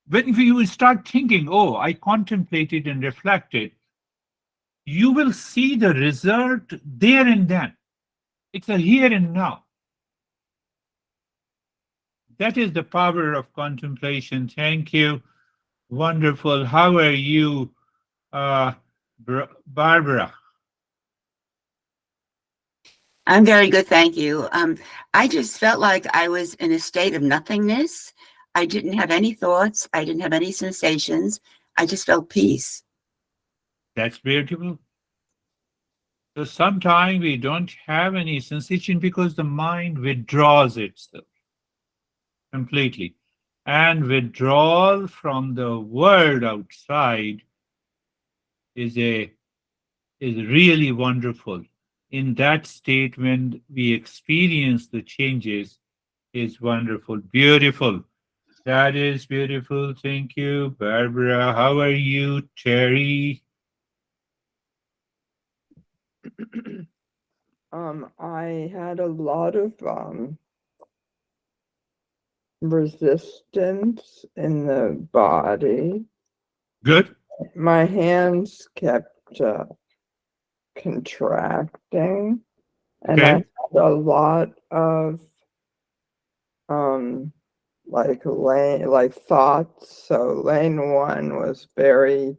When you start thinking, oh, I contemplated and reflected, you will see the result there and then. It's a here and now. That is the power of contemplation. Thank you. Wonderful. How are you, Barbara? I'm very good, thank you. I just felt like I was in a state of nothingness. I didn't have any thoughts. I didn't have any sensations. I just felt peace. That's beautiful. So sometimes we don't have any sensation because the mind withdraws itself completely. And withdrawal from the world outside is really wonderful. In that state, when we experience the changes, is wonderful, beautiful. That is beautiful. Thank you, Barbara. How are you, Terry? I had a lot of resistance in the body. Good. My hands kept contracting, and I Okay. had a lot of like thoughts. So lane one was very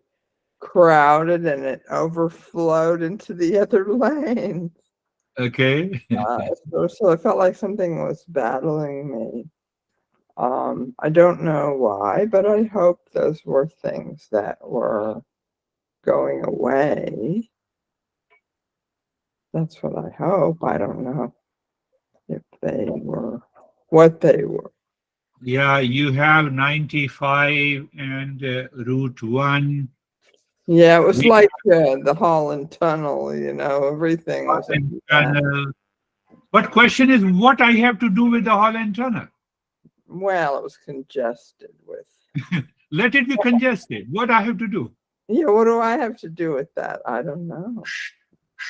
crowded, and it overflowed into the other lanes. Okay. So it felt like something was battling me. I don't know why, but I hope those were things that were going away. That's what I hope. I don't know if they were, what they were. Yeah, you have 95 and Route 1. Yeah, it was We like the Holland Tunnel, everything was like Holland that. Tunnel. But question is, what I have to do with the Holland Tunnel? Well, it was congested with. Let it be congested. What I have to do? Yeah, what do I have to do with that? I don't know.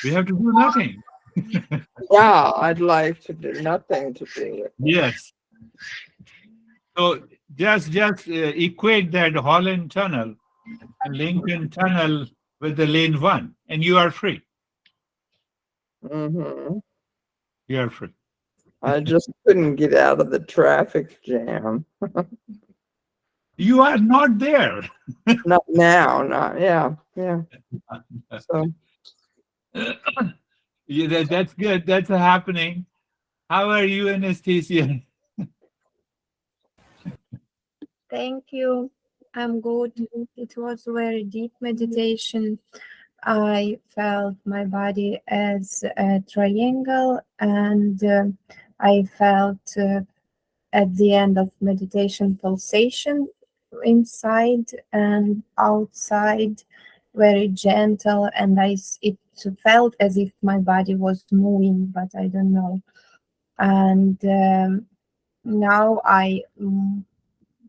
We have to do nothing. Yeah, I'd like to do nothing to do with it. Yes. So just equate that Holland Tunnel and Lincoln Tunnel with the lane 1, and you are free. Mm-hmm. You are free. I just couldn't get out of the traffic jam. You are not there. Not now, yeah. So Yeah, that's good. That's happening. How are you, Anastasia? Thank you. I'm good. It was very deep meditation. I felt my body as a triangle, and I felt at the end of meditation pulsation inside and outside, very gentle, and it felt as if my body was moving, but I don't know. And now I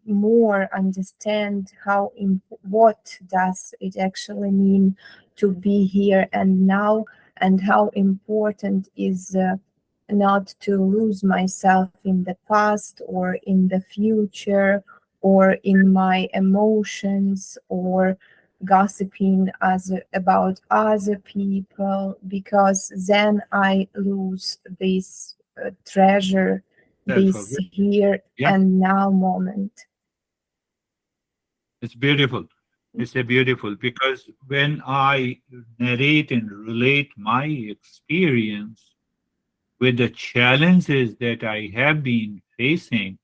more understand what does it actually mean to be here and now, and how important is not to lose myself in the past or in the future or in my emotions or gossiping about other people, because then I lose this treasure, this Self-aware. here Yeah. and now moment. It's beautiful. It's a beautiful, because when I narrate and relate my experience with the challenges that I have been facing,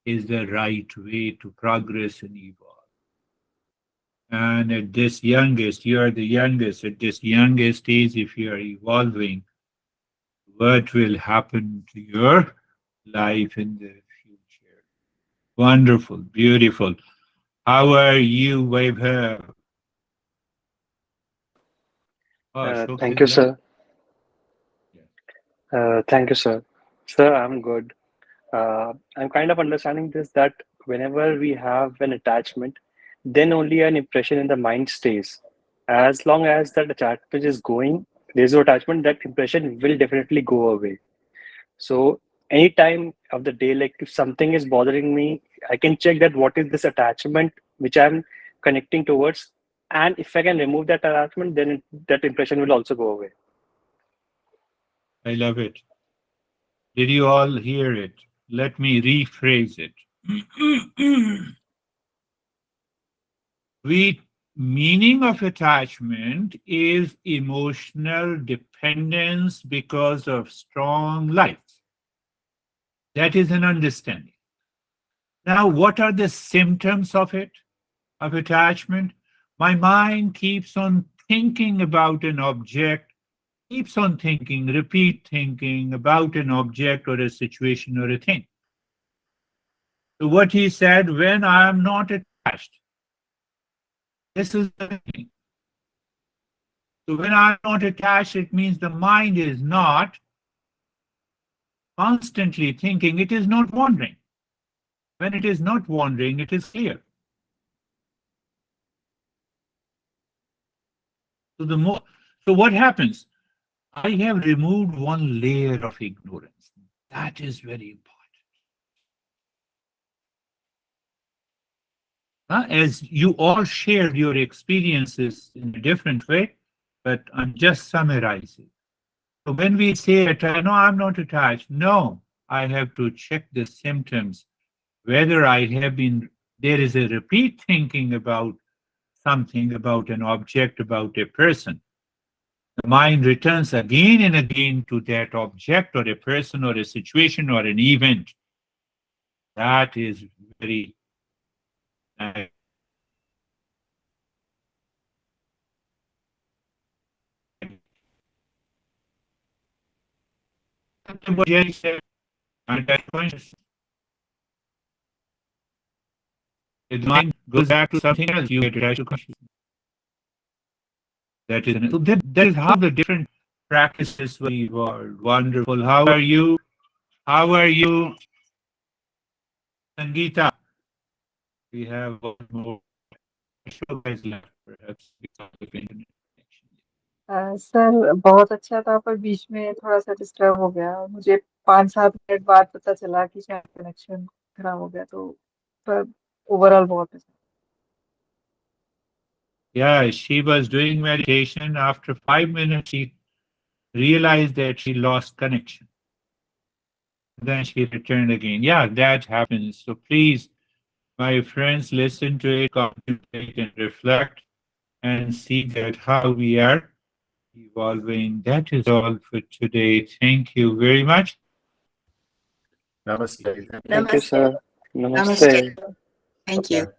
is the right way to progress and evolve. And at this youngest, you are the youngest, at this youngest age, if you are evolving, what will happen to your life in the future? Wonderful, beautiful. How are you, Vaibhav? Oh, Ashok Thank is you, left. sir. Thank you, sir. Sir, I'm good. I'm kind of understanding this that whenever we have an attachment, then only an impression in the mind stays. As long as that attachment is going, there's no attachment, that impression will definitely go away. So any time of the day, like if something is bothering me, I can check that what is this attachment which I'm connecting towards. And if I can remove that attachment, then that impression will also go away. I love it. Did you all hear it? Let me rephrase it. Meaning of attachment is emotional dependence because of strong life. That is an understanding. Now, what are the symptoms of it, of attachment? My mind keeps on thinking about an object, keeps on thinking, repeat thinking about an object or a situation or a thing. So what he said, when I am not attached, this is the thing. So when I'm not attached, it means the mind is not constantly thinking, it is not wandering. When it is not wandering, it is clear. So what happens? I have removed one layer of ignorance. That is very important. As you all shared your experiences in a different way, but I'm just summarizing. So when we say, no, I'm not attached, no, I have to check the symptoms, whether I have been, there is a repeat thinking about something, about an object, about a person. The mind returns again and again to that object or a person or a situation or an event. That is very nice. What Jerry said, consciousness. The mind goes back to something else, you get attached to consciousness. That is how the different practices will evolve. Wonderful. How are you? How are you, Sangeeta? We have one more. Show guys left, perhaps because of internet connection. Sir बहुत अच्छा था पर बीच में थोड़ा सा disturb हो गया मुझे 5-7 मिनट बाद पता चला कि शायद कनेक्शन खराब हो गया तो पर ओवरऑल बहुत अच्छा Yeah, she was doing meditation. After 5 minutes, she realized that she lost connection. Then she returned again. Yeah, that happens. So please, my friends, listen to it, contemplate and reflect, and see that how we are evolving. That is all for today. Thank you very much. Namaste. Thank you, sir. Namaste. Thank you. Okay.